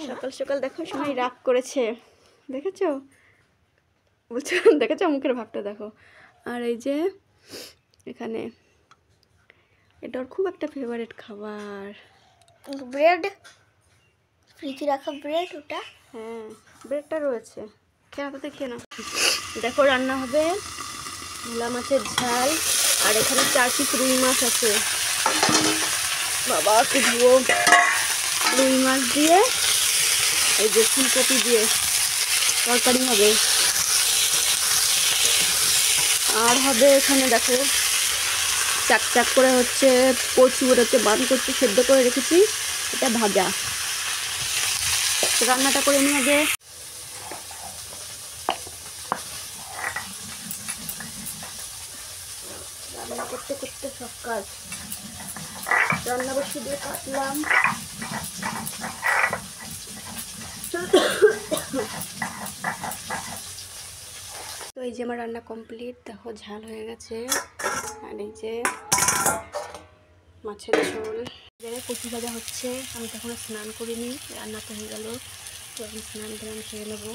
সকাল সকাল দেখো সময় রাগ করেছে, দেখেছো? বলছো দেখেছো মুখের ভাবটা দেখো। আর এই যে এখানে এটা ওর খুব একটা ফেভারিট খাবার, ব্রেড, ফ্রিজে রাখা ব্রেড ওটা। হ্যাঁ ব্রেডটা রয়েছে, কেন তো দেখে না। দেখো রান্না হবে ভোলা মাছের ঝাল, আর এখানে 4 পিস রুই মাছ আছে। বাবা কি ধুয়ো, রুই মাছ দিয়ে এই যে ফুলকপি দিয়ে তরকারি হবে। আর হবে এখানে দেখো চাক চাক করে হচ্ছে কচু, ওটা হচ্ছে বাঁধাকপি সেদ্ধ করে রেখেছি, এটা ভাজা। রান্নাটা করে নিয়ে আগে। রান্না করতে করতে সব কাজ, রান্না বসে দিয়ে কাটলাম। তো এই যে আমার রান্না কমপ্লিট, দেখো ঝাল হয়ে গেছে। আর এই যে মাছের ঝোল, জায়গায় কচু ভাজা হচ্ছে। আমি তখন স্নান করিনি, রান্না তো হয়ে গেল, তো আমি স্নান করে সেরে নেবো।